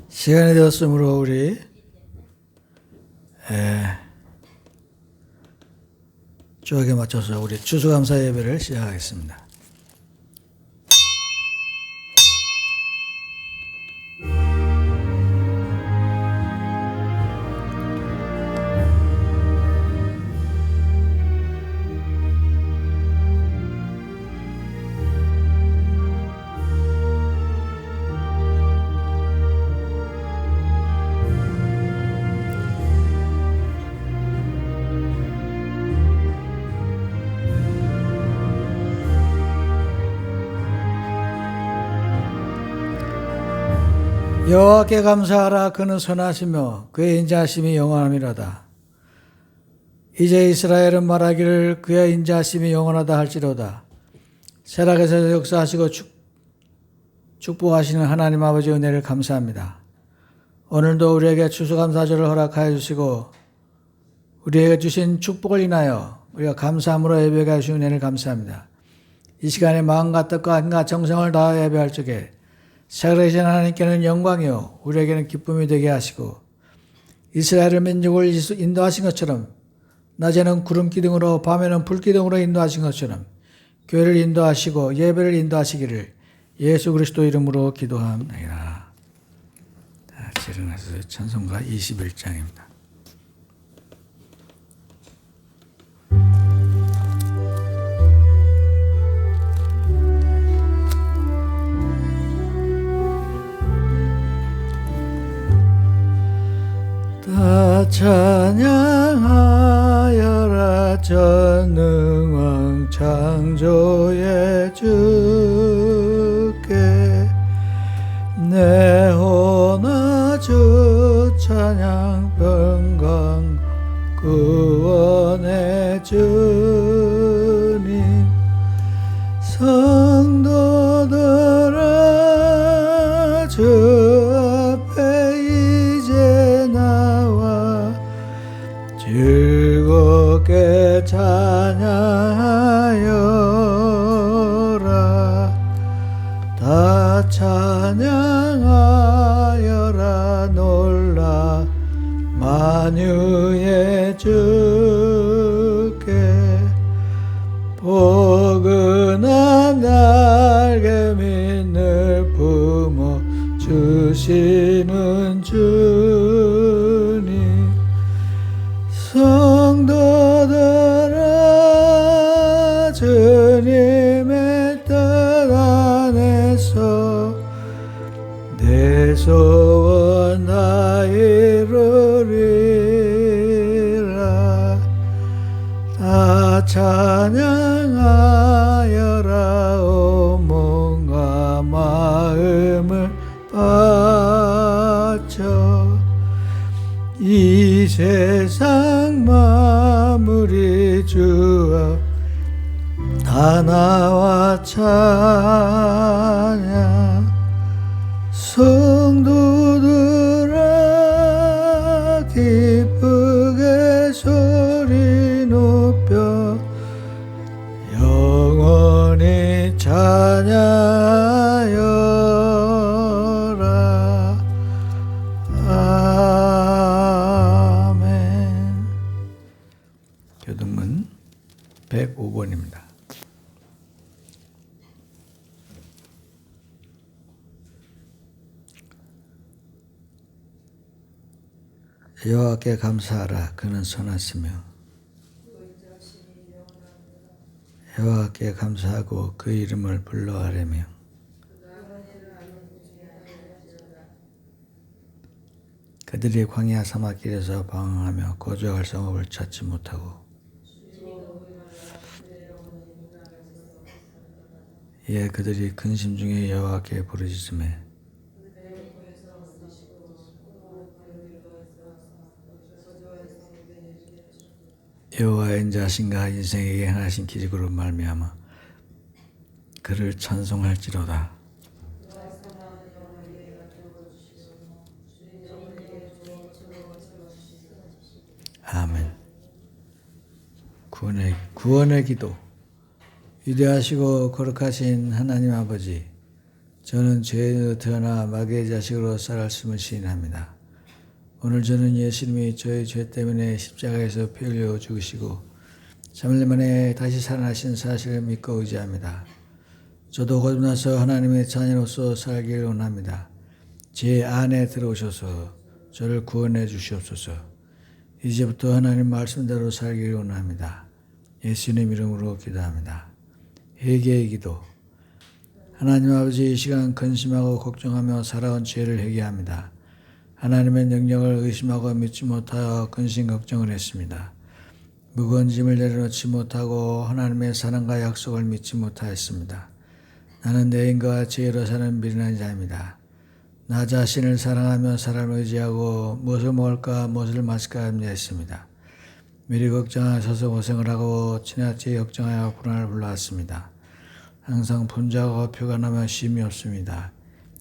시간이 되었으므로 우리 주역에 맞춰서 우리 추수감사 예배를 시작하겠습니다. 여호와께 감사하라. 그는 선하시며 그의 인자하심이 영원함이로다. 이제 이스라엘은 말하기를 그의 인자하심이 영원하다 할지로다. 세락에서 역사하시고 축복하시는 하나님 아버지 은혜를 감사합니다. 오늘도 우리에게 추수감사절을 허락하여 주시고 우리에게 주신 축복을 인하여 우리가 감사함으로 예배하게 하신 은혜를 감사합니다. 이 시간에 마음과 뜻과 힘과 정성을 다하여 예배할 적에 살아계신 하나님께는 영광이요 우리에게는 기쁨이 되게 하시고 이스라엘 민족을 인도하신 것처럼 낮에는 구름 기둥으로 밤에는 불 기둥으로 인도하신 것처럼 교회를 인도하시고 예배를 인도하시기를 예수 그리스도 이름으로 기도합니다. 자, 일어나서 찬송가 21장입니다. 다 찬양하여라. 전능왕 창조의 주께 내 호나 주 찬양 평강 구원의 주님 성도들아 주 앞에 이제 나와 즐겁게 찬양하여라. 다 찬양하여라. 놀라 만유의 주께 포근한 날개 밑을 품어 주시는 주님 성도들아 주님의 뜻 안에서 내 소원 다 이루리라. 다 찬양하여라. 온 몸과 마음을 바쳐 이 세상 만물이 주와 다 나와 찬양. 성도들아 기쁘게 소리 높여 영원히 찬양하여라. 아멘. 교동문 105번입니다. 여호와께 감사하라. 그는 선하시며 여호와께 감사하고 그 이름을 불러하려며 그들이 광야 사막길에서 방황하며 거주할 성읍을 찾지 못하고 이에 그들이 근심 중에 여호와께 부르짖으매 여호와의 인자하심과 인생에게 행하신 기적으로 말미암아 그를 찬송할지로다. 아멘. 구원의 기도. 위대하시고 거룩하신 하나님 아버지, 저는 죄인으로 태어나 마귀의 자식으로 살았음을 시인합니다. 오늘 저는 예수님이 저의 죄 때문에 십자가에서 피 흘려 죽으시고 3일 만에 다시 살아나신 사실을 믿고 의지합니다. 저도 거듭나서 하나님의 자녀로서 살기를 원합니다. 제 안에 들어오셔서 저를 구원해 주시옵소서. 이제부터 하나님 말씀대로 살기를 원합니다. 예수님 이름으로 기도합니다. 회개의 기도. 하나님 아버지, 이 시간 근심하고 걱정하며 살아온 죄를 회개합니다. 하나님의 능력을 의심하고 믿지 못하여 근심 걱정을 했습니다. 무거운 짐을 내려놓지 못하고 하나님의 사랑과 약속을 믿지 못하였습니다. 나는 내 인과 죄로 사는 미련한 자입니다. 나 자신을 사랑하며 사람을 의지하고 무엇을 먹을까 무엇을 마실까 염려했습니다. 미리 걱정하셔서 고생을 하고 지나치 걱정하여 불안을 불러왔습니다. 항상 분주하고 표가 나며 쉼이 없습니다.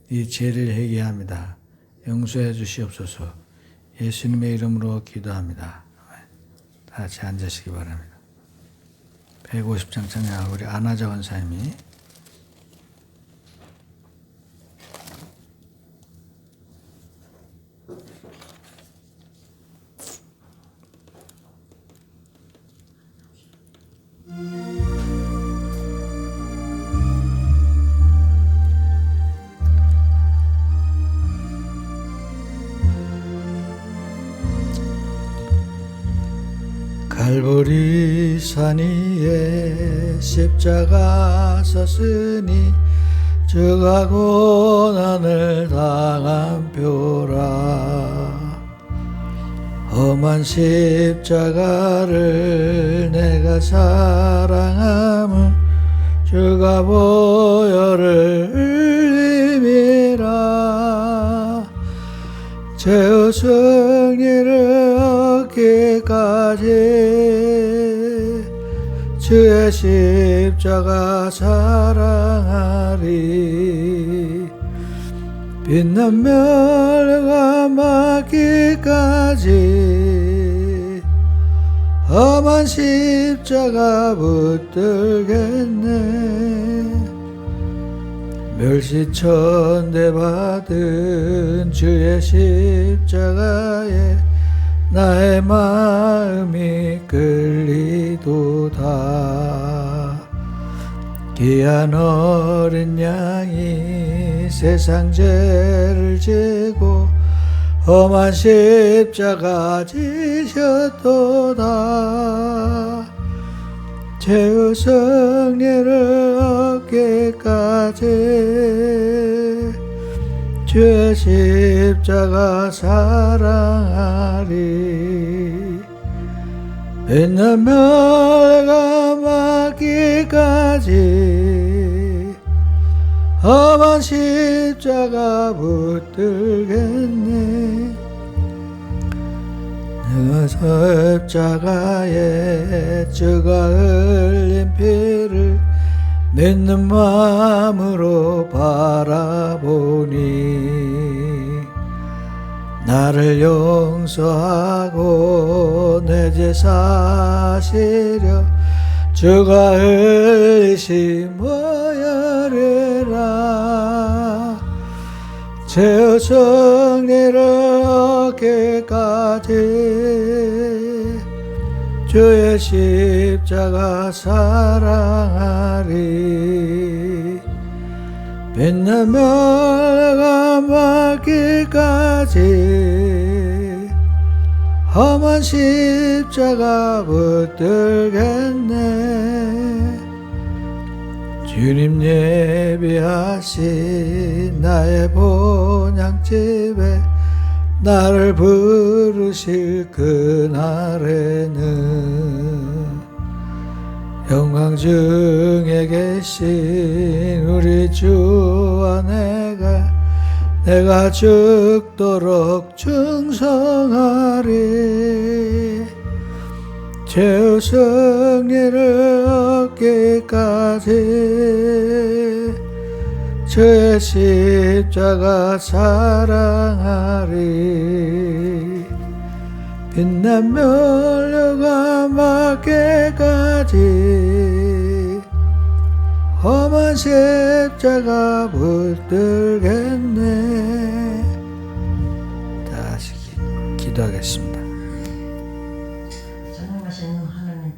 이 죄를 회개합니다. 용서해 주시옵소서. 예수님의 이름으로 기도합니다. 다 같이 앉으시기 바랍니다. 150장 찬양 우리 안하자 원사님이 갈보리 산 위에 십자가 섰으니 저가 고난을 당한 표라. 험한 십자가를 내가 사랑함은 주가 보혈을 흘림이라. 죄의 승리를 얻기까지 주의 십자가 사랑하리. 빛난 멸과 맞기까지 험한 십자가 붙들겠네. 멸시천대 받은 주의 십자가에 나의 마음이 끌리도다. 귀한 어린 양이 세상 죄를 지고 험한 십자가 지셨도다. 죄의 승리를 얻기까지 주의 십자가 사랑하리. 빛난 멸가 맞기까지 험한 십자가 붙들겠네. 그 십자가에 주가 흘린 피를 믿는 마음으로 바라보니 나를 용서하고 내 죄 사시려 주가 흘리신 보혈이라. 죄의 승리를 얻기까지 주의 십자가 사랑하리. 빛난 멸가 맞기까지 험한 십자가 붙들겠네. 주님 예비하신 나의 본향집에 나를 부르실 그날에는 영광 중에 계신 우리 주와 내가 죽도록 충성하리. 죄의 승리를 얻기까지 주의 십자가 사랑하리. 빛난 멸류가 맞기까지 험한 십자가 붙들겠네. 다시 기도하겠습니다. 전능하신 하나님,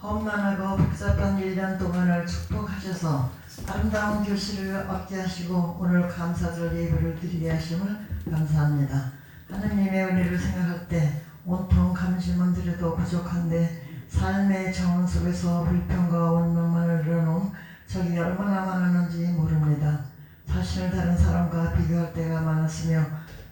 험난하고 복잡한 1년 동안을 축복하셔서 아름다운 결실을 얻게 하시고 오늘 감사절 예배를 드리게 하심을 감사합니다. 하나님의 은혜를 생각할 때 온통 감실만 드려도 부족한데 삶의 정원 속에서 불평과 원망만을 늘어놓은 적이 얼마나 많았는지 모릅니다. 자신을 다른 사람과 비교할 때가 많았으며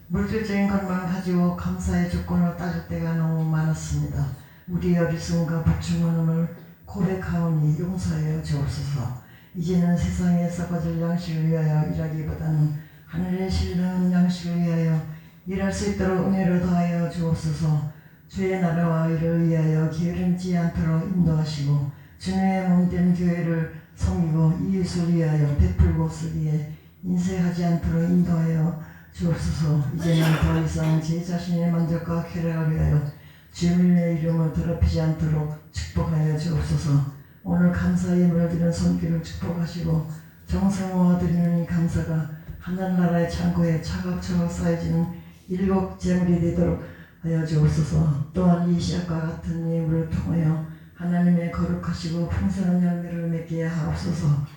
물질적인 것만 가지고 감사의 조건을 따질 때가 너무 많았습니다. 우리의 어리석음과 불충만함을 고백하오니 용서하여 주옵소서. 이제는 세상에 썩어질 양식을 위하여 일하기보다는 하늘에 실려는 양식을 위하여 일할 수 있도록 은혜를 더하여 주옵소서. 주의 나라와 일을 위하여 게으르지 않도록 인도하시고 주님의 몸된 교회를 섬기고 이웃을 위하여 베풀고 쓰기에 인색하지 않도록 인도하여 주옵소서. 이제는 더 이상 제 자신의 만족과 쾌락을 위하여 주님의 이름을 더럽히지 않도록 축복하여 주옵소서. 오늘 감사의 예물을 드리는 손길을 축복하시고 정성으로 드리는 감사가 하늘나라의 창고에 차곡차곡 쌓여지는 일곱 재물이 되도록 하여 주옵소서. 또한 이 시약과 같은 예물을 통하여 하나님의 거룩하시고 풍성한 열매를 맺게 하옵소서.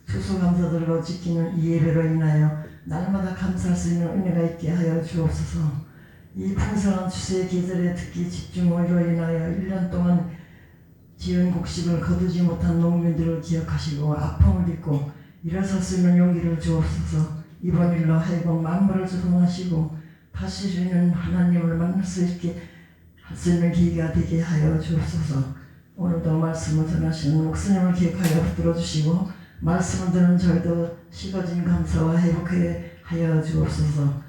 추수감사들로 지키는 이 예배로 인하여 날마다 감사할 수 있는 은혜가 있게 하여 주옵소서. 이 풍성한 추수의 계절에 특히 집중으로 인하여 1년 동안 지은 곡식을 거두지 못한 농민들을 기억하시고 아픔을 잊고 일어설 수 있는 용기를 주옵소서. 이번 일로 하여금 만물을 조성하시고 다시 주는 하나님을 만날 수 있게 할 수 있는 기회가 되게 하여 주옵소서. 오늘도 말씀을 전하시는 목사님을 기억하여 붙들어 주시고 말씀을 듣는 저희도 식어진 감사와 회복하게 하여 주옵소서.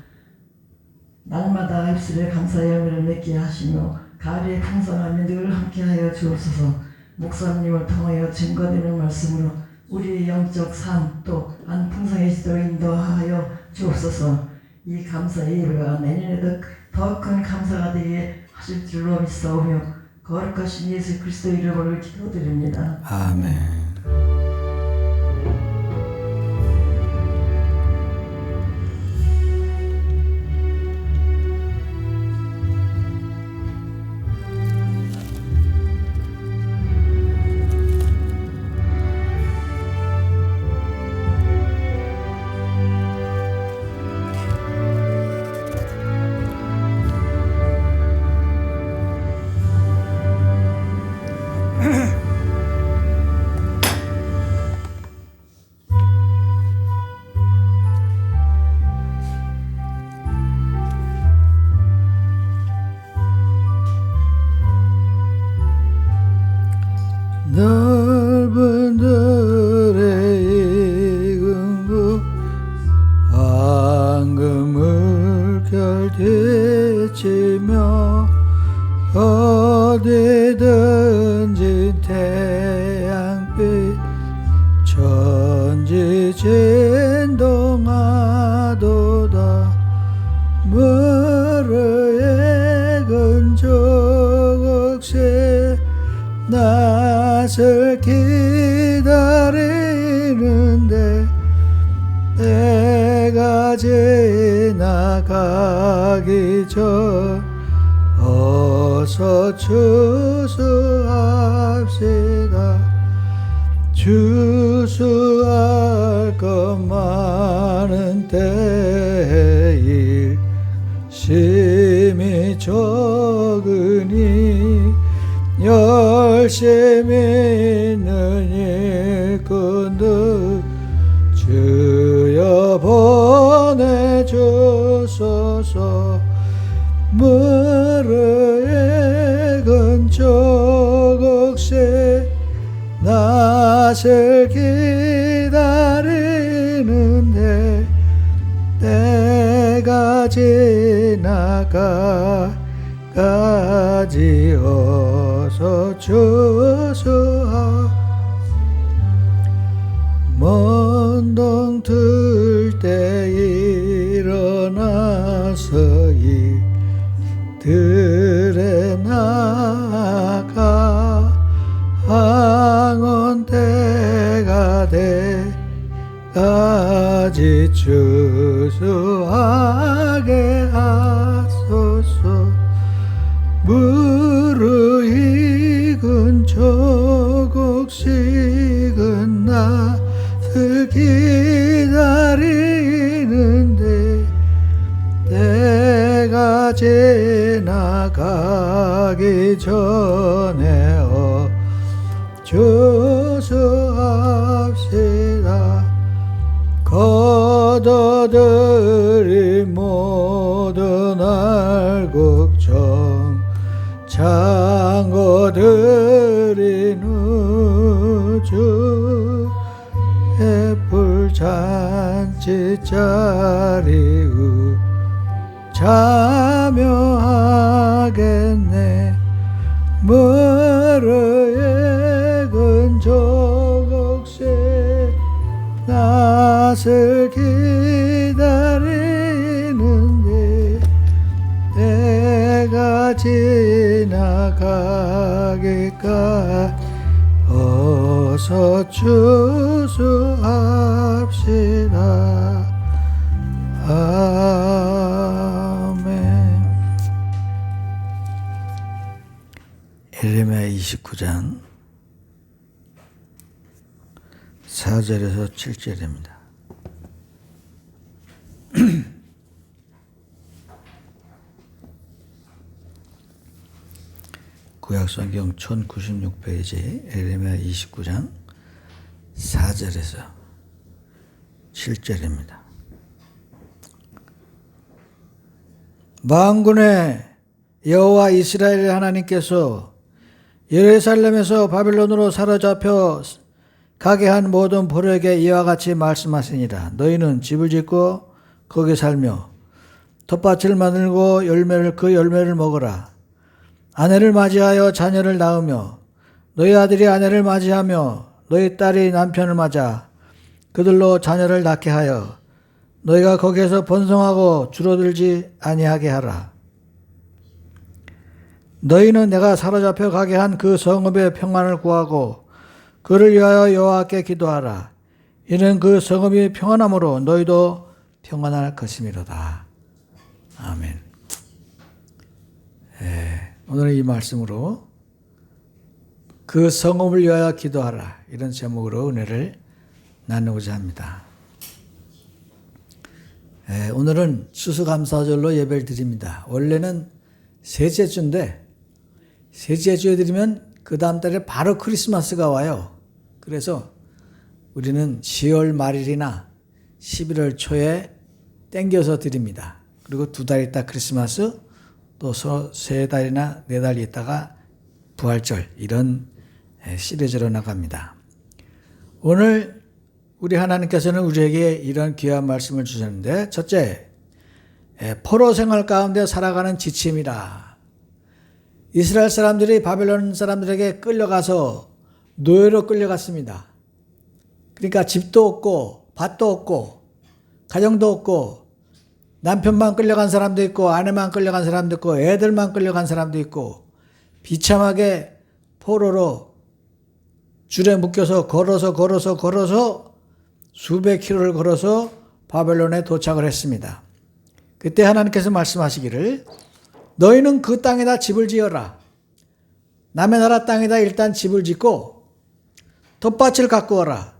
날마다 입술에 감사의 열매를 맺게 하시며 가을의 풍성함이 늘 함께하여 주옵소서. 목사님을 통하여 증거되는 말씀으로 우리의 영적 삶 또한 풍성해지도록 인도하여 주옵소서. 이 감사의 예배가 내년에도 더 큰 감사가 되게 하실 줄로 믿사오며 거룩하신 예수 그리스도 이름으로 기도드립니다. 아멘. 넓은 들의 익은 그 황금을 결대치며 어디든지 태양빛 천지 진동하도다. 무르의 근적없이 낯을 기다리는데 때가 지나가기 전 어서 추수합시다. 추수할 것 많은 때에 심히 적으니 열심히 있는 일꾼들 주여 보내주소서. 무르의 근적없이 낯을 기다리는데 때가 지나가까지 어서 추수하. 먼동 들 때 일어나서 이 들에 나가 황혼 때가 되 때까지 추수하게 하소서. 무르익은 조국식은 낫을 기다리는데 때가 지나가기 전에 추수합시다. 거둬들이 모든 알곡정 창고들이 누주 애풀잔치 자리우 참여하겠네. 무르익은 조국새 낫을 기다리는데 때가 지나가기까 어서 추수합시다. 아멘. 예레미야 29장 4절에서 7절입니다. 구약성경 1096페이지 예레미야 29장 4절에서 7절입니다. 만군의 여호와 이스라엘의 하나님께서 예루살렘에서 바빌론으로 사로잡혀 가게 한 모든 포로에게 이와 같이 말씀하시니라. 너희는 집을 짓고 거기 살며 텃밭을 만들고 그 열매를 먹어라. 아내를 맞이하여 자녀를 낳으며 너희 아들이 아내를 맞이하며 너희 딸이 남편을 맞아 그들로 자녀를 낳게 하여 너희가 거기에서 번성하고 줄어들지 아니하게 하라. 너희는 내가 사로잡혀 가게 한 그 성읍의 평안을 구하고 그를 위하여 여호와께 기도하라. 이는 그 성읍이 평안함으로 너희도 평안할 것이미로다. 아멘. 오늘 이 말씀으로 그 성읍을 위하여 기도하라, 이런 제목으로 은혜를 나누고자 합니다. 오늘은 추수감사절로 예배를 드립니다. 원래는 셋째 주인데 셋째 주에 드리면 그 다음 달에 바로 크리스마스가 와요. 그래서 우리는 10월 말일이나 11월 초에 땡겨서 드립니다. 그리고 2달 있다 크리스마스, 또 3달이나 4달 있다가 부활절, 이런 시리즈로 나갑니다. 오늘 우리 하나님께서는 우리에게 이런 귀한 말씀을 주셨는데, 첫째, 포로 생활 가운데 살아가는 지침이라. 이스라엘 사람들이 바벨론 사람들에게 끌려가서 노예로 끌려갔습니다. 그러니까 집도 없고 밭도 없고 가정도 없고 남편만 끌려간 사람도 있고 아내만 끌려간 사람도 있고 애들만 끌려간 사람도 있고 비참하게 포로로 줄에 묶여서 걸어서 수백 킬로를 걸어서 바벨론에 도착을 했습니다. 그때 하나님께서 말씀하시기를 너희는 그 땅에다 집을 지어라. 남의 나라 땅에다 일단 집을 짓고 텃밭을 가꾸어라.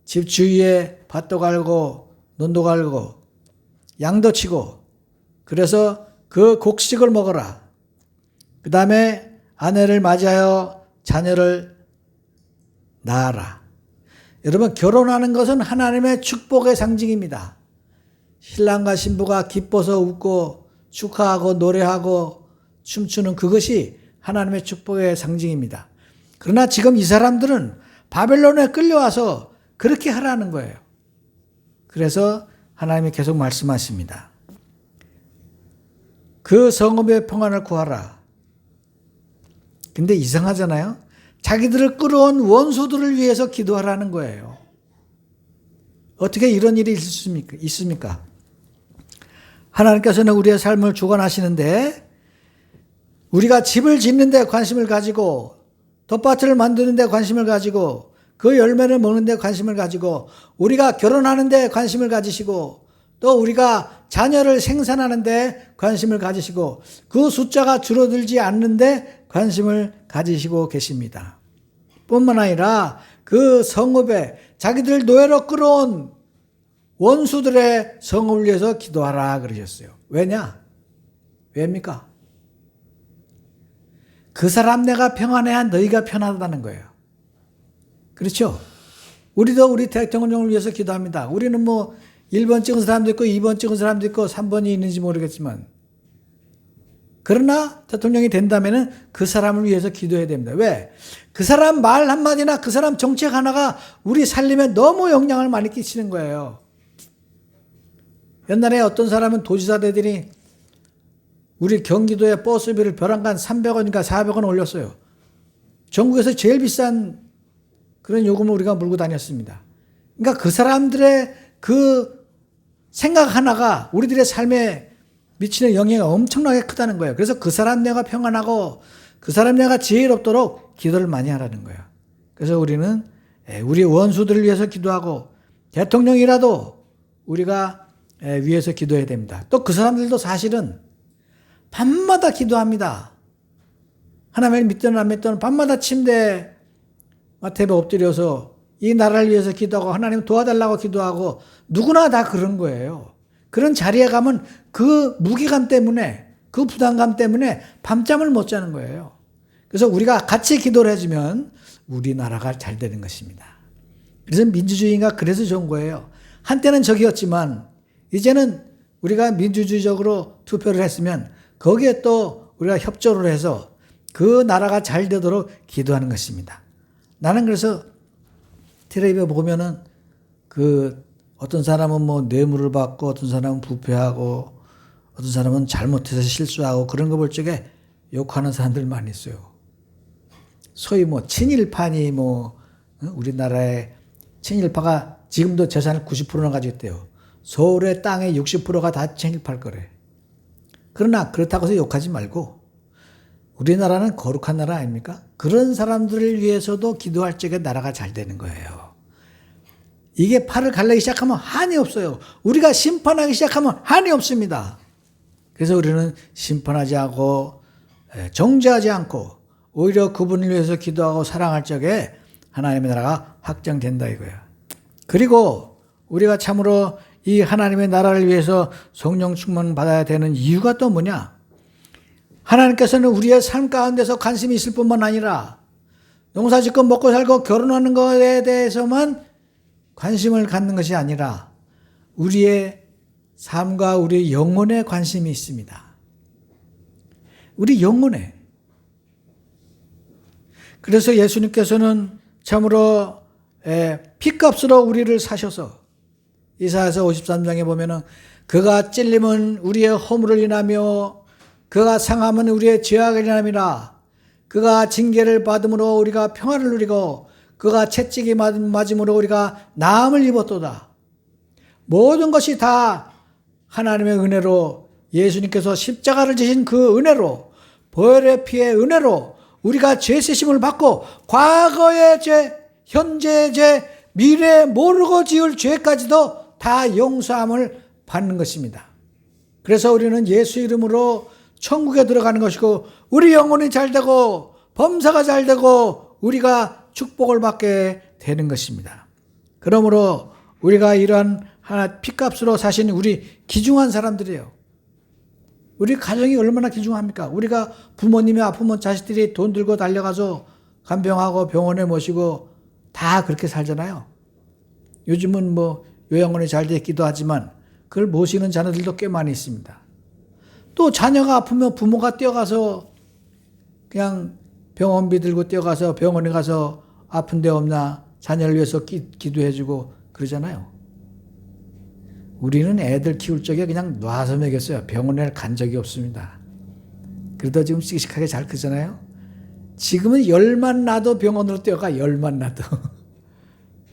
집 주위에 밭도 갈고 논도 갈고 양도 치고, 그래서 그 곡식을 먹어라. 그 다음에 아내를 맞이하여 자녀를 낳아라. 여러분, 결혼하는 것은 하나님의 축복의 상징입니다. 신랑과 신부가 기뻐서 웃고 축하하고 노래하고 춤추는 그것이 하나님의 축복의 상징입니다. 그러나 지금 이 사람들은 바벨론에 끌려와서 그렇게 하라는 거예요. 그래서 하나님이 계속 말씀하십니다. 그 성읍의 평안을 구하라. 근데 이상하잖아요. 자기들을 끌어온 원수들을 위해서 기도하라는 거예요. 어떻게 이런 일이 있습니까? 하나님께서는 우리의 삶을 주관하시는데 우리가 집을 짓는 데 관심을 가지고 텃밭을 만드는 데 관심을 가지고 그 열매를 먹는 데 관심을 가지고 우리가 결혼하는 데 관심을 가지시고 또 우리가 자녀를 생산하는 데 관심을 가지시고 그 숫자가 줄어들지 않는 데 관심을 가지시고 계십니다. 뿐만 아니라 그 성읍에 자기들 노예로 끌어온 원수들의 성읍을 위해서 기도하라 그러셨어요. 왜냐? 왜입니까? 그 사람 내가 평안해야 너희가 편하다는 거예요. 그렇죠? 우리도 우리 대통령을 위해서 기도합니다. 우리는 뭐 1번 찍은 사람도 있고 2번 찍은 사람도 있고 3번이 있는지 모르겠지만 그러나 대통령이 된다면 그 사람을 위해서 기도해야 됩니다. 왜? 그 사람 말 한마디나 그 사람 정책 하나가 우리 살림에 너무 영향을 많이 끼치는 거예요. 옛날에 어떤 사람은 도지사 되더니 우리 경기도에 버스비를 벼랑간 300원인가 400원 올렸어요. 전국에서 제일 비싼 그런 요금을 우리가 물고 다녔습니다. 그러니까 그 사람들의 그 생각 하나가 우리들의 삶에 미치는 영향이 엄청나게 크다는 거예요. 그래서 그 사람 내가 평안하고 그 사람 내가 지혜롭도록 기도를 많이 하라는 거예요. 그래서 우리는 우리 원수들을 위해서 기도하고 대통령이라도 우리가 위해서 기도해야 됩니다. 또 그 사람들도 사실은 밤마다 기도합니다. 하나님을 믿든 안 믿든 밤마다 침대 마태에 엎드려서 이 나라를 위해서 기도하고 하나님 도와달라고 기도하고 누구나 다 그런 거예요. 그런 자리에 가면 그 무게감 때문에 그 부담감 때문에 밤잠을 못 자는 거예요. 그래서 우리가 같이 기도를 해주면 우리나라가 잘 되는 것입니다. 그래서 민주주의가 그래서 좋은 거예요. 한때는 적이었지만 이제는 우리가 민주주의적으로 투표를 했으면 거기에 또 우리가 협조를 해서 그 나라가 잘 되도록 기도하는 것입니다. 나는 그래서 텔레비에 보면은 그 어떤 사람은 뭐 뇌물을 받고 어떤 사람은 부패하고 어떤 사람은 잘못해서 실수하고 그런 거 볼 적에 욕하는 사람들 많이 있어요. 소위 뭐 친일파니 뭐 우리나라의 친일파가 지금도 재산을 90%나 가지고 있대요. 서울의 땅의 60%가 다 친일파일 거래. 그러나 그렇다고 해서 욕하지 말고 우리나라는 거룩한 나라 아닙니까? 그런 사람들을 위해서도 기도할 적에 나라가 잘 되는 거예요. 이게 팔을 갈라기 시작하면 한이 없어요. 우리가 심판하기 시작하면 한이 없습니다. 그래서 우리는 심판하지 않고 정죄하지 않고 오히려 그분을 위해서 기도하고 사랑할 적에 하나님의 나라가 확장된다 이거예요. 그리고 우리가 참으로 이 하나님의 나라를 위해서 성령 충만 받아야 되는 이유가 또 뭐냐? 하나님께서는 우리의 삶 가운데서 관심이 있을 뿐만 아니라 농사 짓고 먹고 살고 결혼하는 것에 대해서만 관심을 갖는 것이 아니라 우리의 삶과 우리의 영혼에 관심이 있습니다. 우리 영혼에. 그래서 예수님께서는 참으로 피값으로 우리를 사셔서 이사야서 53장에 보면은 그가 찔림은 우리의 허물을 인하며 그가 상함은 우리의 죄악을 인함이라. 그가 징계를 받음으로 우리가 평화를 누리고 그가 채찍이 맞음으로 우리가 나음을 입었도다. 모든 것이 다 하나님의 은혜로 예수님께서 십자가를 지신 그 은혜로 보혈의 피의 은혜로 우리가 죄 세심을 받고 과거의 죄, 현재의 죄, 미래에 모르고 지을 죄까지도 다 용서함을 받는 것입니다. 그래서 우리는 예수 이름으로 천국에 들어가는 것이고 우리 영혼이 잘 되고 범사가 잘 되고 우리가 축복을 받게 되는 것입니다. 그러므로 우리가 이러한 하나 피값으로 사신 우리 귀중한 사람들이에요. 우리 가정이 얼마나 귀중합니까? 우리가 부모님이 아프면 자식들이 돈 들고 달려가서 간병하고 병원에 모시고 다 그렇게 살잖아요. 요즘은 뭐 요양원이 잘 됐기도 하지만 그걸 모시는 자녀들도 꽤 많이 있습니다. 또 자녀가 아프면 부모가 뛰어가서 그냥 병원비 들고 뛰어가서 병원에 가서 아픈 데 없나 자녀를 위해서 기도해주고 그러잖아요. 우리는 애들 키울 적에 그냥 놔서 먹였어요. 병원에 간 적이 없습니다. 그래도 지금 씩씩하게 잘 크잖아요. 지금은 열만 나도 병원으로 뛰어가. 열만 나도.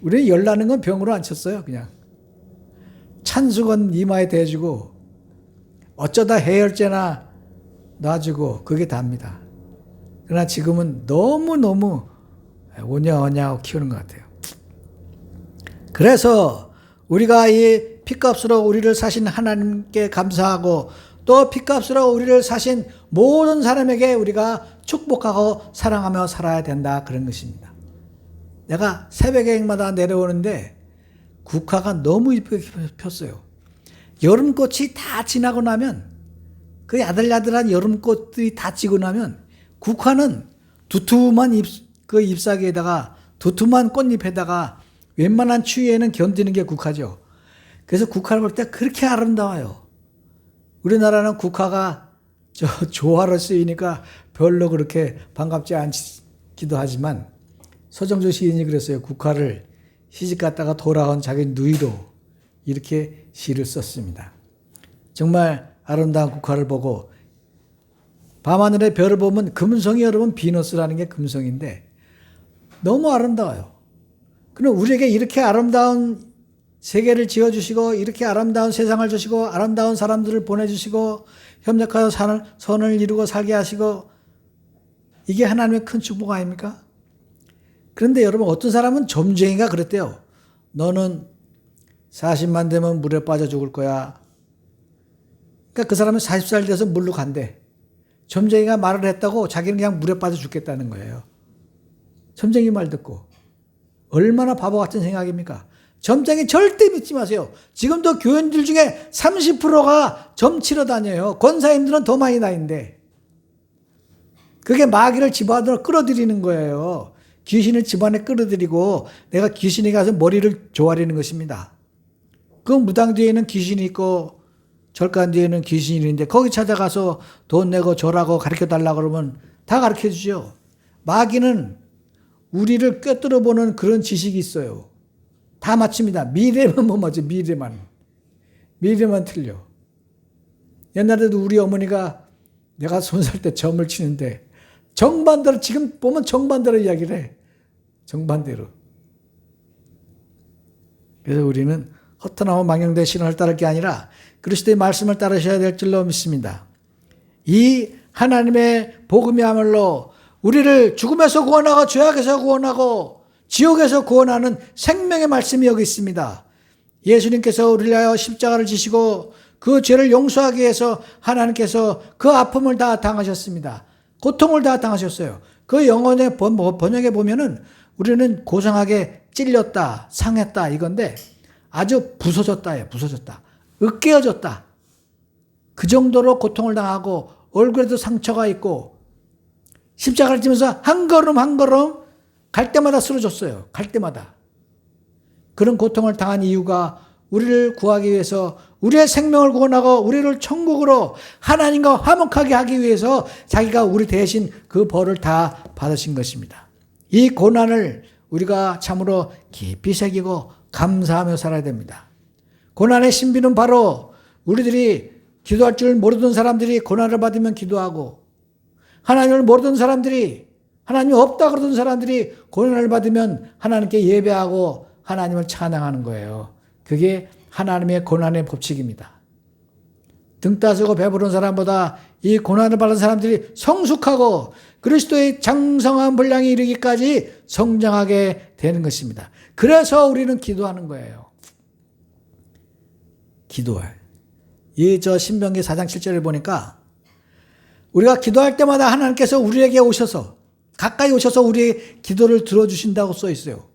우리 열 나는 건 병으로 안 쳤어요. 그냥 찬수건 이마에 대주고 어쩌다 해열제나 놔주고 그게 답니다. 그러나 지금은 너무너무 오냐오냐 키우는 것 같아요. 그래서 우리가 이 피값으로 우리를 사신 하나님께 감사하고 또 피값으로 우리를 사신 모든 사람에게 우리가 축복하고 사랑하며 살아야 된다, 그런 것입니다. 내가 새벽에마다 내려오는데 국화가 너무 이쁘게 폈어요. 여름꽃이 다 지나고 나면, 그 야들야들한 여름꽃들이 다 지고 나면 국화는 두툼한 그 잎사귀에다가 두툼한 꽃잎에다가 웬만한 추위에는 견디는 게 국화죠. 그래서 국화를 볼 때 그렇게 아름다워요. 우리나라는 국화가 조화로 쓰이니까 별로 그렇게 반갑지 않기도 하지만 서정조 시인이 그랬어요. 국화를 시집 갔다가 돌아온 자기 누이로 이렇게 시를 썼습니다. 정말 아름다운 국화를 보고 밤하늘의 별을 보면 금성이, 여러분 비너스라는 게 금성인데 너무 아름다워요. 그럼 우리에게 이렇게 아름다운 세계를 지어주시고 이렇게 아름다운 세상을 주시고 아름다운 사람들을 보내주시고 협력하여 선을 이루고 살게 하시고, 이게 하나님의 큰 축복 아닙니까? 그런데 여러분, 어떤 사람은 점쟁이가 그랬대요. 너는 40만 되면 물에 빠져 죽을 거야. 그러니까 그 사람은 40살 돼서 물로 간대. 점쟁이가 말을 했다고 자기는 그냥 물에 빠져 죽겠다는 거예요. 점쟁이 말 듣고. 얼마나 바보 같은 생각입니까? 점쟁이 절대 믿지 마세요. 지금도 교인들 중에 30%가 점 치러 다녀요. 권사님들은 더 많이 다니는데. 그게 마귀를 집안으로 끌어들이는 거예요. 귀신을 집안에 끌어들이고 내가 귀신이 가서 머리를 조아리는 것입니다. 그 무당 뒤에는 귀신이 있고 절간 뒤에는 귀신이 있는데 거기 찾아가서 돈 내고 절하고 가르쳐달라고 그러면 다 가르쳐주죠. 마귀는 우리를 꿰뚫어 보는 그런 지식이 있어요. 다 맞춥니다. 미래만 못 맞죠. 미래만 틀려. 옛날에도 우리 어머니가 내가 손살 때 점을 치는데 정반대로, 지금 보면 정반대로 이야기를 해. 정반대로. 그래서 우리는 허탄하고 망령된 신앙을 따를 게 아니라 그리스도의 말씀을 따르셔야 될 줄로 믿습니다. 이 하나님의 복음이야말로 우리를 죽음에서 구원하고 죄악에서 구원하고 지옥에서 구원하는 생명의 말씀이 여기 있습니다. 예수님께서 우리를 위하여 십자가를 지시고 그 죄를 용서하기 위해서 하나님께서 그 아픔을 다 당하셨습니다. 고통을 다 당하셨어요. 그 영어의 번역에 보면은 우리는 고상하게 찔렸다, 상했다 이건데 아주 부서졌다예요. 부서졌다. 으깨어졌다. 그 정도로 고통을 당하고 얼굴에도 상처가 있고 십자가를 지면서 한 걸음 한 걸음 갈 때마다 쓰러졌어요. 갈 때마다. 그런 고통을 당한 이유가 우리를 구하기 위해서, 우리의 생명을 구원하고 우리를 천국으로 하나님과 화목하게 하기 위해서 자기가 우리 대신 그 벌을 다 받으신 것입니다. 이 고난을 우리가 참으로 깊이 새기고 감사하며 살아야 됩니다. 고난의 신비는 바로 우리들이 기도할 줄 모르던 사람들이 고난을 받으면 기도하고, 하나님을 모르던 사람들이, 하나님이 없다 그러던 사람들이 고난을 받으면 하나님께 예배하고 하나님을 찬양하는 거예요. 그게 하나님의 고난의 법칙입니다. 등 따스고 배부른 사람보다 이 고난을 받은 사람들이 성숙하고 그리스도의 장성한 분량에 이르기까지 성장하게 되는 것입니다. 그래서 우리는 기도하는 거예요. 기도해. 신명기 4장 7절을 보니까 우리가 기도할 때마다 하나님께서 우리에게 오셔서, 가까이 오셔서 우리의 기도를 들어주신다고 써 있어요.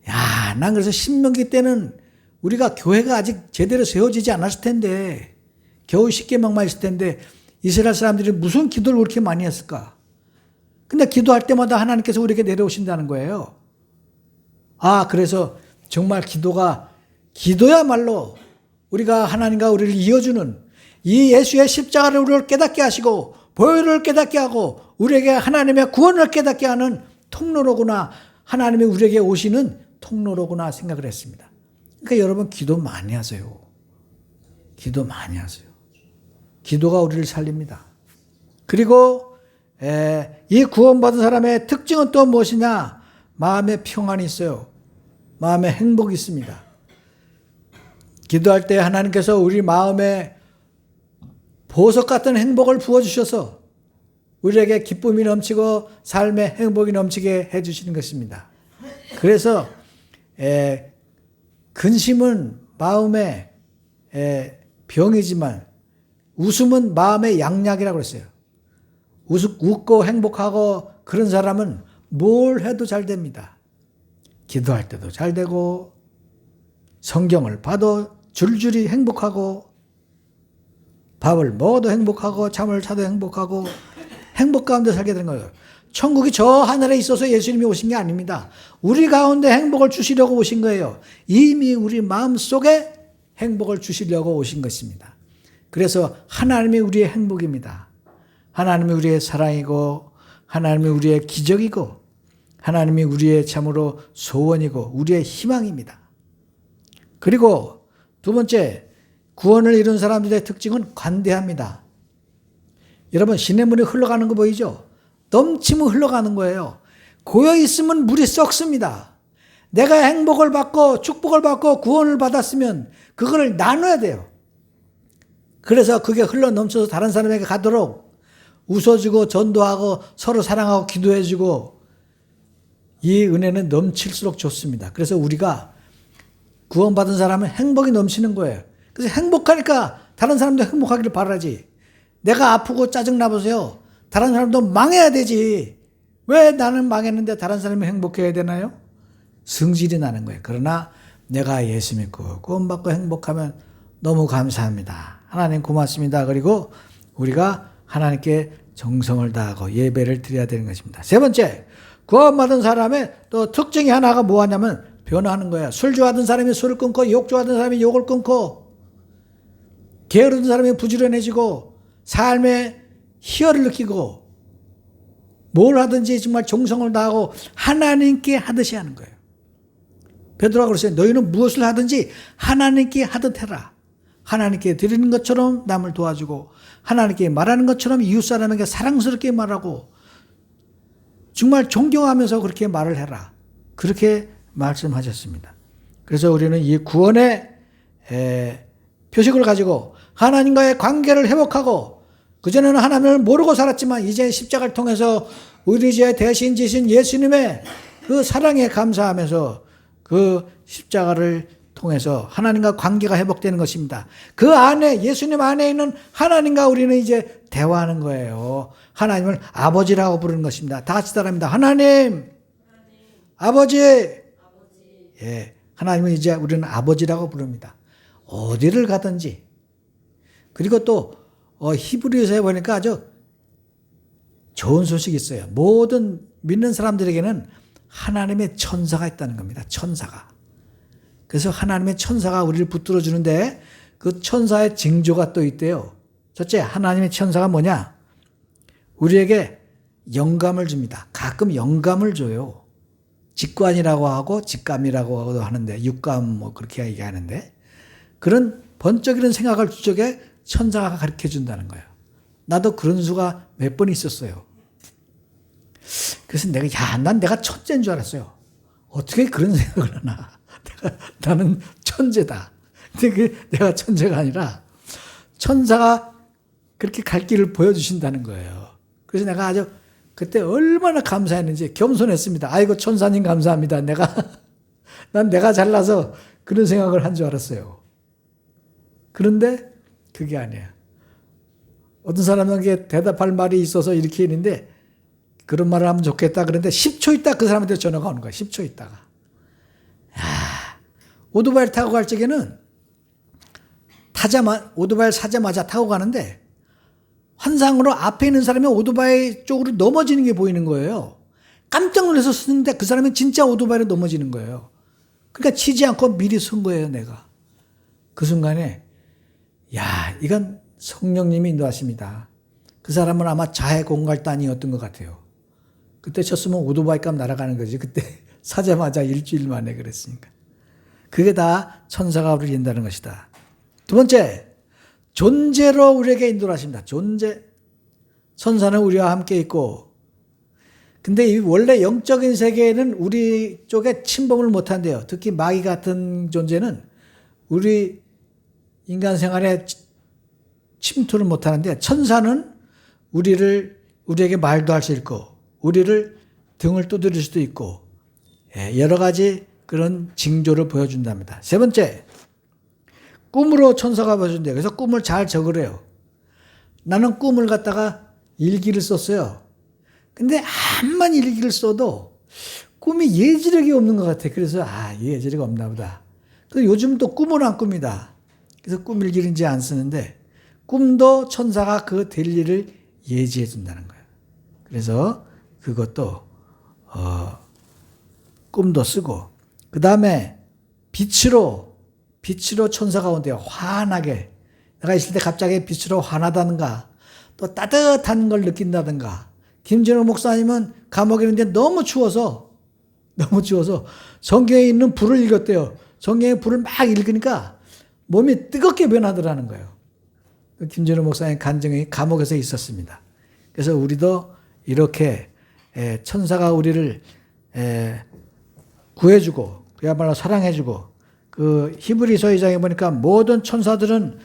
야, 난 그래서 신명기 때는 우리가 교회가 아직 제대로 세워지지 않았을 텐데, 겨우 10계명만 있을 텐데 이스라엘 사람들이 무슨 기도를 그렇게 많이 했을까? 근데 기도할 때마다 하나님께서 우리에게 내려오신다는 거예요. 아, 그래서 정말 기도야말로 우리가 하나님과 우리를 이어주는, 이 예수의 십자가를 우리를 깨닫게 하시고 보혈을 깨닫게 하고 우리에게 하나님의 구원을 깨닫게 하는 통로로구나, 하나님이 우리에게 오시는 통로로구나 생각을 했습니다. 그러니까 여러분, 기도 많이 하세요. 기도 많이 하세요. 기도가 우리를 살립니다. 그리고 이 구원받은 사람의 특징은 또 무엇이냐? 마음의 평안이 있어요. 마음의 행복이 있습니다. 기도할 때 하나님께서 우리 마음에 보석 같은 행복을 부어주셔서 우리에게 기쁨이 넘치고 삶의 행복이 넘치게 해주시는 것입니다. 그래서 근심은 마음의 병이지만 웃음은 마음의 양약이라고 그랬어요. 웃고 행복하고 그런 사람은 뭘 해도 잘 됩니다. 기도할 때도 잘 되고 성경을 봐도 줄줄이 행복하고 밥을 먹어도 행복하고 잠을 자도 행복하고 행복 가운데 살게 되는 거예요. 천국이 저 하늘에 있어서 예수님이 오신 게 아닙니다. 우리 가운데 행복을 주시려고 오신 거예요. 이미 우리 마음속에 행복을 주시려고 오신 것입니다. 그래서 하나님이 우리의 행복입니다. 하나님이 우리의 사랑이고 하나님이 우리의 기적이고 하나님이 우리의 참으로 소원이고 우리의 희망입니다. 그리고 두 번째, 구원을 이룬 사람들의 특징은 관대합니다. 여러분, 시냇물이 흘러가는 거 보이죠? 넘치면 흘러가는 거예요. 고여있으면 물이 썩습니다. 내가 행복을 받고 축복을 받고 구원을 받았으면 그거를 나눠야 돼요. 그래서 그게 흘러 넘쳐서 다른 사람에게 가도록 웃어주고 전도하고 서로 사랑하고 기도해주고 이 은혜는 넘칠수록 좋습니다. 그래서 우리가 구원받은 사람은 행복이 넘치는 거예요. 그래서 행복하니까 다른 사람도 행복하기를 바라지. 내가 아프고 짜증나 보세요. 다른 사람도 망해야 되지. 왜 나는 망했는데 다른 사람이 행복해야 되나요? 성질이 나는 거예요. 그러나 내가 예수 믿고 구원받고 행복하면 너무 감사합니다. 하나님 고맙습니다. 그리고 우리가 하나님께 정성을 다하고 예배를 드려야 되는 것입니다. 세 번째, 구원받은 사람의 또 특징이 하나가 뭐하냐면 변화하는 거예요. 술 좋아하던 사람이 술을 끊고 욕 좋아하던 사람이 욕을 끊고 게으르던 사람이 부지런해지고 삶의 희열을 느끼고 뭘 하든지 정말 정성을 다하고 하나님께 하듯이 하는 거예요. 베드로가 그랬어요. 너희는 무엇을 하든지 하나님께 하듯 해라. 하나님께 드리는 것처럼 남을 도와주고 하나님께 말하는 것처럼 이웃 사람에게 사랑스럽게 말하고 정말 존경하면서 그렇게 말을 해라. 그렇게 말씀하셨습니다. 그래서 우리는 이 구원의 표식을 가지고 하나님과의 관계를 회복하고 그전에는 하나님을 모르고 살았지만 이제 십자가를 통해서 우리 죄 대신 지신 예수님의 그 사랑에 감사하면서 그 십자가를 통해서 하나님과 관계가 회복되는 것입니다. 그 안에 예수님 안에 있는 하나님과 우리는 이제 대화하는 거예요. 하나님을 아버지라고 부르는 것입니다. 다 같이 따라합니다. 하나님, 아버지. 예, 하나님은 이제 우리는 아버지라고 부릅니다. 어디를 가든지. 그리고 또 히브리서에 보니까 아주 좋은 소식이 있어요. 모든 믿는 사람들에게는 하나님의 천사가 있다는 겁니다. 천사가. 그래서 하나님의 천사가 우리를 붙들어 주는데 그 천사의 징조가 또 있대요. 첫째, 하나님의 천사가 뭐냐? 우리에게 영감을 줍니다. 가끔 영감을 줘요. 직관이라고 하고 직감이라고 하는데 육감 뭐 그렇게 얘기하는데 그런 번쩍이는 생각을 주적에 천사가 가르쳐 준다는 거예요. 나도 그런 수가 몇 번 있었어요. 그래서 난 내가 천재인 줄 알았어요. 어떻게 그런 생각을 하나. 나는 천재다. 근데 내가 천재가 아니라 천사가 그렇게 갈 길을 보여주신다는 거예요. 그래서 내가 아주 그때 얼마나 감사했는지 겸손했습니다. 아이고 천사님 감사합니다. 난 내가 잘나서 그런 생각을 한 줄 알았어요. 그런데 그게 아니에요. 어떤 사람에게 대답할 말이 있어서 이렇게 했는데 그런 말을 하면 좋겠다 그런데 10초 있다 그 사람한테 전화가 오는 거야. 10초 있다가. 오토바이를 타고 갈 적에는 오토바이를 사자마자 타고 가는데 환상으로 앞에 있는 사람이 오토바이 쪽으로 넘어지는 게 보이는 거예요. 깜짝 놀라서 쓰는데 그 사람이 진짜 오토바이로 넘어지는 거예요. 그러니까 치지 않고 미리 쓴 거예요, 내가. 그 순간에 이건 성령님이 인도하십니다. 그 사람은 아마 자해 공갈단이었던 것 같아요. 그때 쳤으면 오토바이 값 날아가는 거지. 그때 사자마자 일주일 만에 그랬으니까. 그게 다 천사가 우리를 인도하는 것이다. 두 번째, 존재로 우리에게 인도를 하십니다. 존재. 천사는 우리와 함께 있고 근데 이 원래 영적인 세계에는 우리 쪽에 침범을 못한대요. 특히 마귀 같은 존재는 우리 인간 생활에 침투를 못하는데 천사는 우리에게 말도 할 수 있고 우리를 등을 두드릴 수도 있고 여러 가지 그런 징조를 보여준답니다. 세 번째, 꿈으로 천사가 보여준대요. 그래서 꿈을 잘 적으래요. 나는 꿈을 갖다가 일기를 썼어요. 근데 암만 일기를 써도 꿈이 예지력이 없는 것 같아. 그래서 예지력이 없나 보다. 그래서 요즘 또 꿈은 안 꿉니다. 그래서 꿈 일기를 이제 안 쓰는데 꿈도 천사가 그 될 일을 예지해 준다는 거예요. 그래서 그것도 꿈도 쓰고 그 다음에 빛으로 천사가 온대요. 환하게. 내가 있을 때 갑자기 빛으로 환하다든가 또 따뜻한 걸 느낀다든가. 김진호 목사님은 감옥에 있는데 너무 추워서 성경에 있는 불을 읽었대요. 성경의 불을 막 읽으니까 몸이 뜨겁게 변하더라는 거예요. 김진호 목사님 간증이 감옥에서 있었습니다. 그래서 우리도 이렇게 천사가 우리를 구해주고 그야말로 사랑해주고 그 히브리서 2장에 보니까 모든 천사들은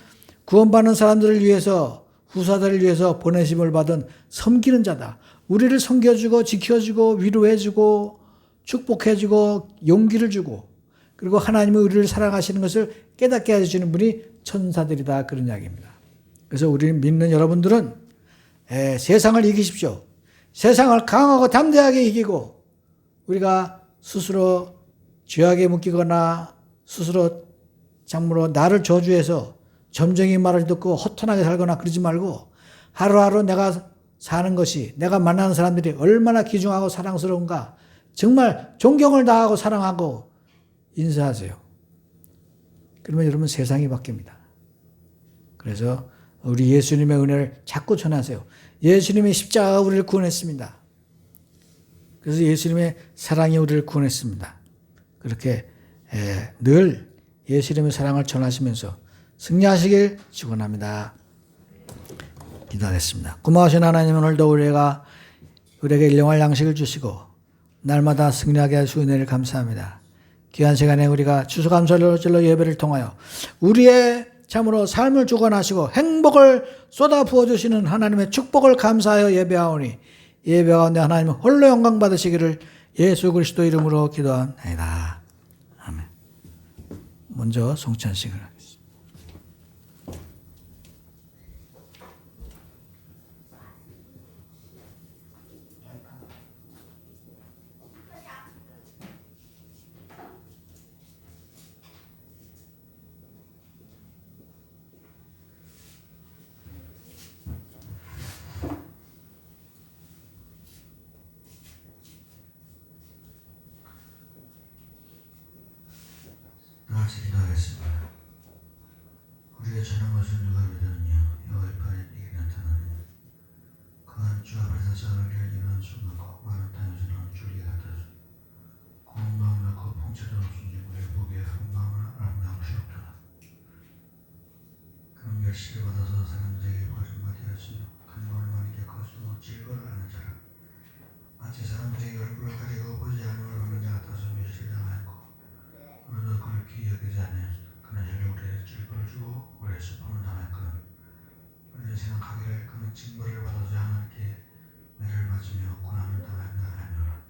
구원받는 사람들을 위해서 후사들을 위해서 보내심을 받은 섬기는 자다. 우리를 섬겨주고 지켜주고 위로해주고 축복해주고 용기를 주고 그리고 하나님이 우리를 사랑하시는 것을 깨닫게 해주시는 분이 천사들이다. 그런 이야기입니다. 그래서 우리는 믿는 여러분들은 세상을 이기십시오. 세상을 강하고 담대하게 이기고 우리가 스스로 죄악에 묶이거나 스스로 참으로 나를 저주해서 점쟁이 말을 듣고 허탄하게 살거나 그러지 말고 하루하루 내가 사는 것이 내가 만나는 사람들이 얼마나 귀중하고 사랑스러운가 정말 존경을 다하고 사랑하고 인사하세요. 그러면 여러분 세상이 바뀝니다. 그래서 우리 예수님의 은혜를 자꾸 전하세요. 예수님의 십자가가 우리를 구원했습니다. 그래서 예수님의 사랑이 우리를 구원했습니다. 그렇게 늘 예수님의 사랑을 전하시면서 승리하시길 축원합니다. 기도하겠습니다. 고마우신 하나님, 오늘도 우리에게 일용할 양식을 주시고 날마다 승리하게 하시고 은혜를 감사합니다. 귀한 시간에 우리가 추수감사절로 예배를 통하여 우리의 참으로 삶을 주관하시고 행복을 쏟아 부어주시는 하나님의 축복을 감사하여 예배하오니 예배 가운데 하나님 홀로 영광 받으시기를 예수 그리스도 이름으로 기도합니다. 아멘. 먼저 송찬식을 하겠습니다. 같이 기도하겠습니다. 우리가 전한 것을 누가 믿었느냐? 여호와의 팔에 네게 나타나느냐? 그한 주 앞에서 싸울 일을 이루는 순간 곧 많은 땅에서 나온 줄이 같아서 고운 마음을 낳고 풍채도 없은지 우리의 보기에 흥망을 아름다운 것이 없도다. 그런 멸시를 받아서 사람들에게 버림받이 하시며 간과를 많이 겪어서 질거를 하는 자라 마치 사람들에게 얼굴을 가리고 보지 않음을 받는 자 같아서 멸시를 당하였고 우리도 그를 귀히 여기지 아니하였다. 그는 혈로 우리의 질거를 주고 우리의 슬픔을 당하였거든. 우리는 생각하기를 그는 징벌을 받아서 하나님께 매를 맞으며 고난을 당한다 하노라.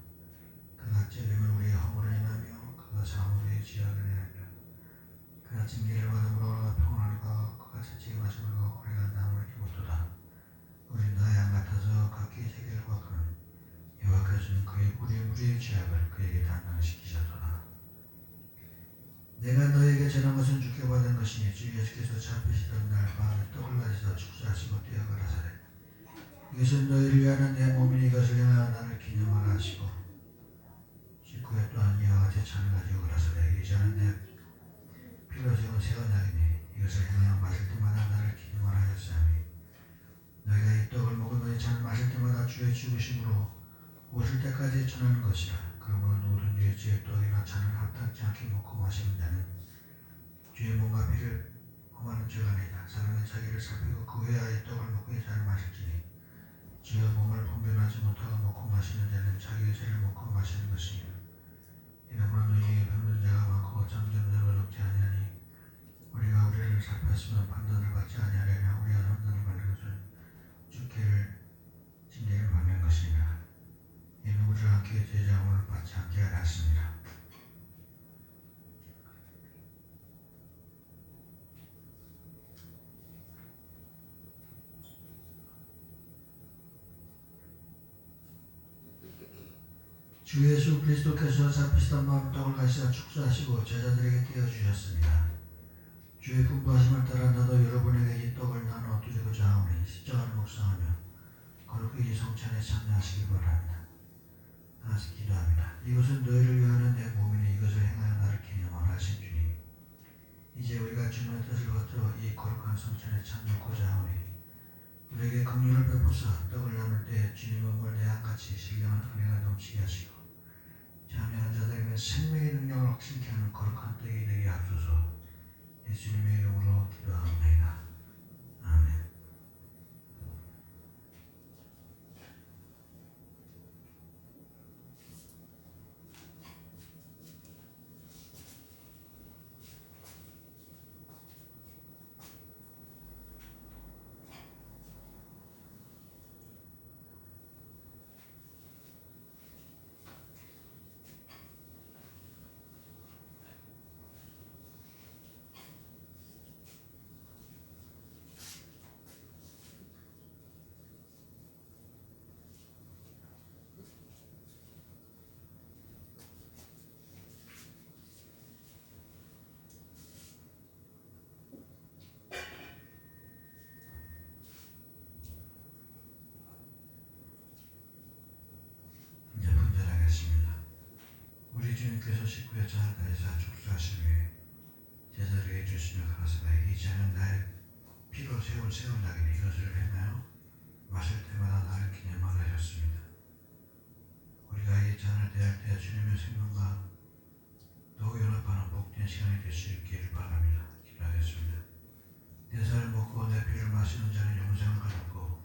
그가 찔림은 우리의 허물을 인하며 그가 상함은 우리의 죄악을 인하며 그가 징계를 받음으로 우리가 평안하고 그가 채찍맞음으로 우리가 남을 입었도다. 우리는 다 양 같아서 각기 자기를 구하거든 여호와께서는 우리의 죄악을 그에게 단단시키셨도다. 내가 너에게 전한 것은 주께 받은 것이니 주 예수께서 잡히시던 날 밤에 떡을 가지사 축사하시고 떼어가라사대 이것은 너희를 위하는 내 몸이니 이것을 행하여 나를 기념하라 하시고 식후에 또한 이와 같이 잔을 가지고 가라사대 이 잔은 내 피로 세운 새 언약이니 이것을 행하여 마실 때마다 나를 기념하라 하였사오니 너희가 이 떡을 먹어 너희 잔을 마실 때마다 주의 죽으심으로 오실 때까지 전하는 것이라. 그러므로 누구든지 주의 떡이나 잔을 합당치 않게 먹고 마시는 자는 주의 몸과 피를 범하는 죄가 아니다. 사람은 자기를 살피고 그 후에야 이 떡을 먹고 이 잔을 마실지니 주의 몸을 분별하지 못하고 먹고 마시는 자는 자기의 죄를 먹고 마시는 것이니라. 이러므로 너희에게 병든 자가 많고 잠자는 자가 적지 아니하니 우리가 우리를 살폈으면 판단을 받지 아니하려냐. 우리가 판단을 받는 것은 주께를 징계를 받는 것이니라. 이는 우리를 함께 제자함을 받지 않게 하려 하십니다. 주 예수 그리스도께서 잡히시던 밤 떡을 가시사 축사하시고 제자들에게 떼어주셨습니다. 주의 분부하심을 따라 나도 여러분에게 이 떡을 나눠 드리고자 하오니 십자가를 묵상하며 거룩히 성찬에 참여하시기 바랍니다. 다시 기도합니다. 이것은 너희를 위하는 내 몸이니 이것을 행하여 나를 기념하라 하신 주님, 이제 우리가 주님의 뜻을 거두어 이 거룩한 성찬에 참여하고자 하오니 우리에게 긍휼을 베푸사 떡을 나눌 때 주님의 몸을 내양같이 신령한 은혜가 넘치게 하시고 참여하는 자들에게 생명의 능력을 확신케 하는 거룩한 떡이 되게 하소서. 예수님의 이름으로 기도합니다. 아멘. 이제 분별하겠습니다. 우리 주님께서 식구의 잔을 가지사 축사하신 후에 제자들에게 주시며 가라사대 이 잔은 나의 피로 세운 세운약이니 이것을 행하여 마실 때마다 나를 기념하라 하셨습니다. 우리가 이 잔을 대할 때 주님의 생명과 더욱 연합하는 복된 시간이 될 수 있기를 바랍니다. 기도하겠습니다. 내 살을 먹고 내 피를 마시는 자는 영생을 가졌고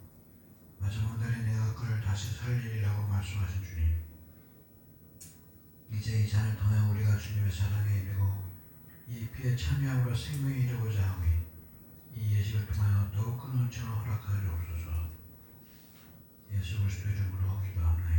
마지막 날에 내가 그를 다시 살리리라고 말씀하신 주님, 이제 이 잔을 통해 우리가 주님의 사랑에 이르고 이 피에 참여함으로 생명에 이르고자 하오니 이 예식을 통하여 더욱 큰 은총을 허락하여 주옵소서. 예수 그리스도 이름으로 기도합니다.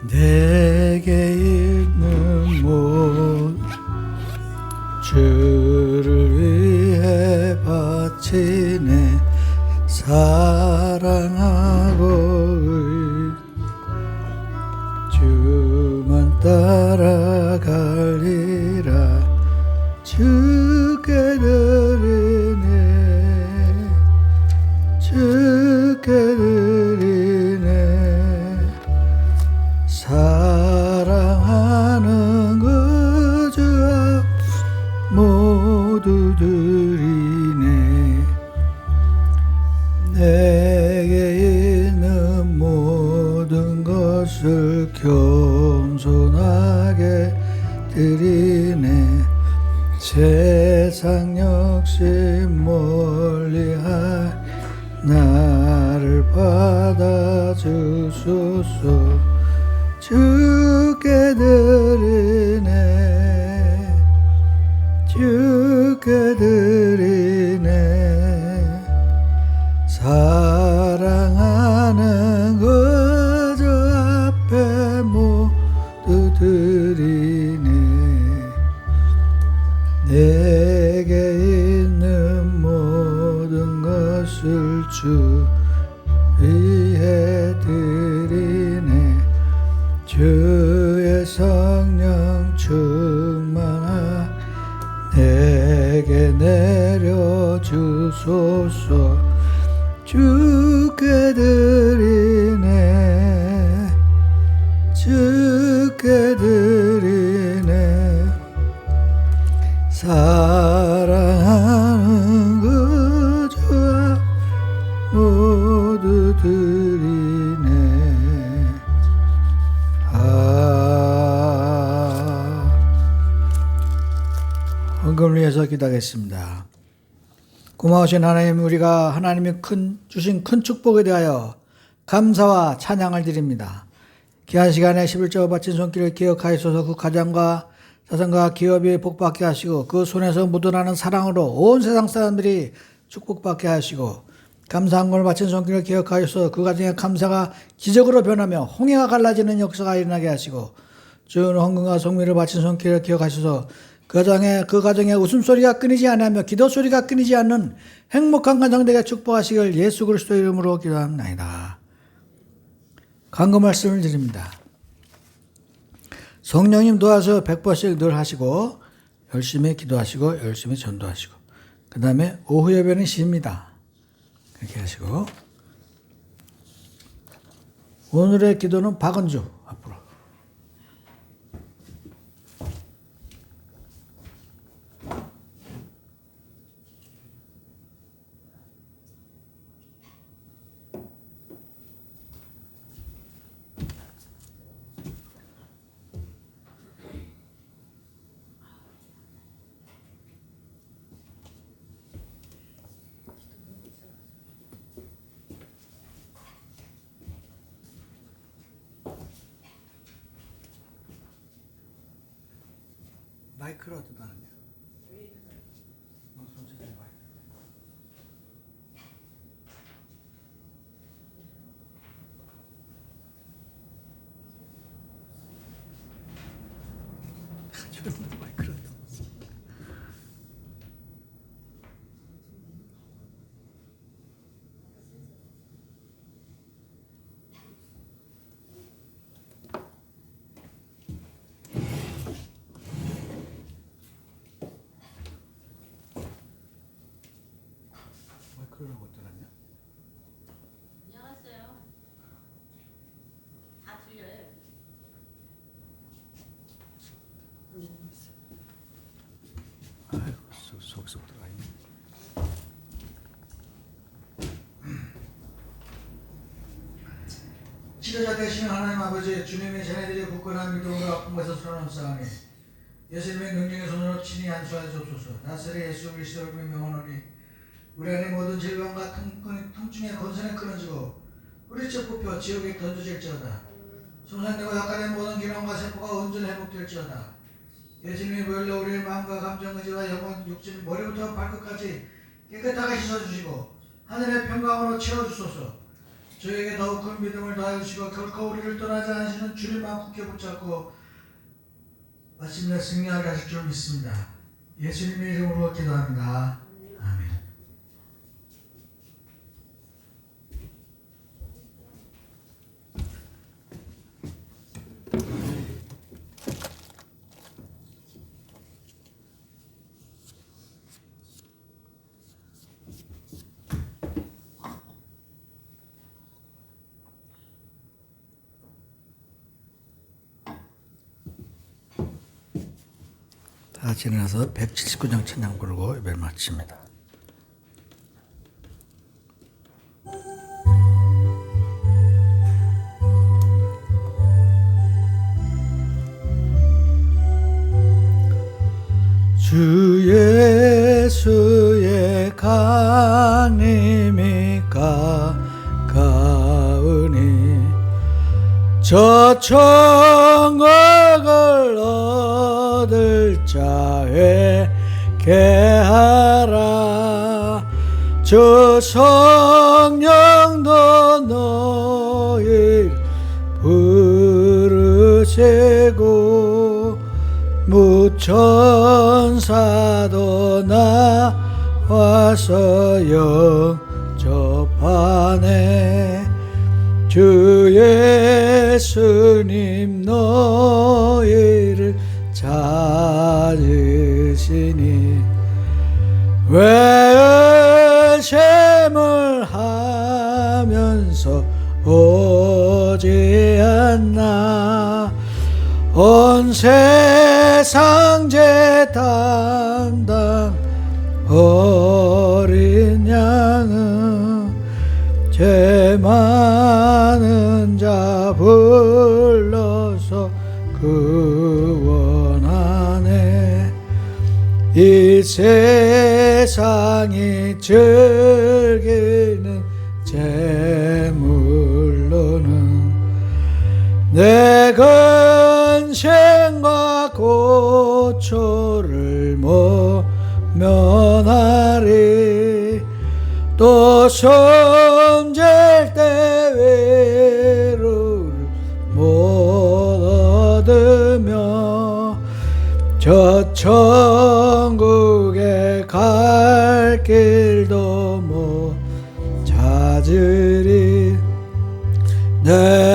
내게 있는 모든 주를 위해 바치네 사랑하고 주만 따라가리라 주께 드리네 주께 드리네 사랑하는 그저 모두 드리네 내 것을 겸손하게 드리네. 세상 역시 멀리할 나를 받아주소서. 주께 드리네, 주께 드리네. 사랑하는 그저 앞에 모두 드리네. 내게 있는 모든 것을 주 위에 드리네. 주의 성령 충만하 내게 내려주소서. 주께 드리네, 주께 드리네. 사랑하는 그저 모두 드리네. 헌금을 위해서 기도하겠습니다. 고마우신 하나님, 우리가 하나님이 주신 큰 축복에 대하여 감사와 찬양을 드립니다. 귀한 시간에 11조 바친 손길을 기억하여서 그 가정과 자손과 기업이 복받게 하시고 그 손에서 묻어나는 사랑으로 온 세상 사람들이 축복받게 하시고, 감사한 걸 바친 손길을 기억하여서 그 가정의 감사가 기적으로 변하며 홍해가 갈라지는 역사가 일어나게 하시고, 주는 헌금과 성미를 바친 손길을 기억하셔서 그 가정에 웃음소리가 끊이지 않으며 기도소리가 끊이지 않는 행복한 가정 되게 축복하시길 예수 그리스도 이름으로 기도합니다. 간구 말씀을 드립니다. 성령님 도와서 100번씩 늘 하시고 열심히 기도하시고 열심히 전도하시고, 그 다음에 오후 예배는 쉽니다. 그렇게 하시고, 오늘의 기도는 박은주 앞으로. 마이크를 어디다 놨냐? 마이크를 어디다 놨어? 마이크를 어디다 놨냐? 안녕하세요. 다 들려요. 아이고, 속속 들어가 있네. 지도자 되시는 하나님 아버지, 주님의 자녀들이 굳건한 믿음으로 아픈 것을 선언사하니 예수님의 능력의 손으로 친히 안수하여 주옵소서. 나사렛 예수 그리스도를 명하노니 우리 안에 모든 질병과 통증의 건선에 끊어지고 뿌리째 뽑혀 지옥에 던져질지어다. 손상되고 약화된 모든 기능과 세포가 온전히 회복될지어다. 예수님이 보혈로 우리의 마음과 감정, 의지와 영혼, 육신, 머리부터 발끝까지 깨끗하게 씻어주시고 하늘의 평강으로 채워주소서. 저에게 더욱 큰 믿음을 더하여 주시고 결코 우리를 떠나지 않으시는 주님만 굳게 붙잡고 마침내 승리하게 하실 줄 믿습니다. 예수님의 이름으로 기도합니다. 아멘. 다 지나서 179장 찬양 부르고 예배를 마칩니다. 예수의 강림이 가까우니 저 천국을 얻을 자에 게하라. 저 성령도 너희 부르시고 무천사도 나와서 영접하네. 주 예수님 너희를 찾으시니 왜 의심을 하면서 오지 않나. 온 세상 죄 담당 어린 양은 죄 많은 자 불러서 구원하네. 이 세상이 즐기는 재물로는 내 근심과 고초를 모면하리. 또 손질 때 외로움을 못 얻으며 저 천국에 갈 길도 못 찾으리. 내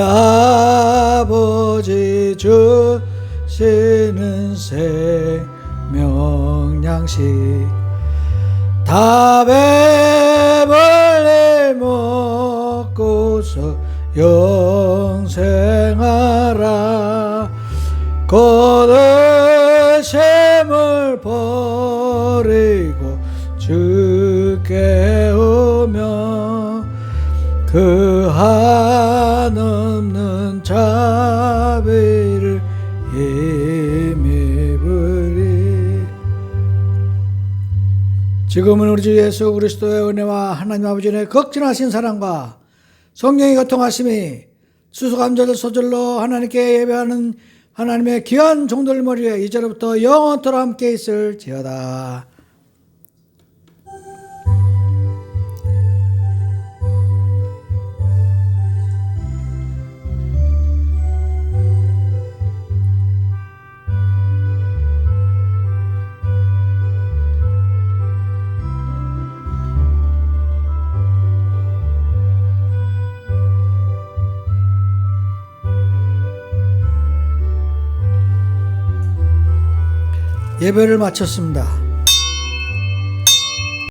아버지 주시는 생명 양식 다 배불리 먹고서 영생하라. 곧 의심을 버리고 주께 오며 그 한없는 자비를 힘입으리. 지금은 우리 주 예수 그리스도의 은혜와 하나님 아버지의 극진하신 사랑과 성령의 교통하심이 수수감사절 소절로 하나님께 예배하는 하나님의 귀한 종들 머리에 이제로부터 영원토록 함께 있을지어다. 예배를 마쳤습니다.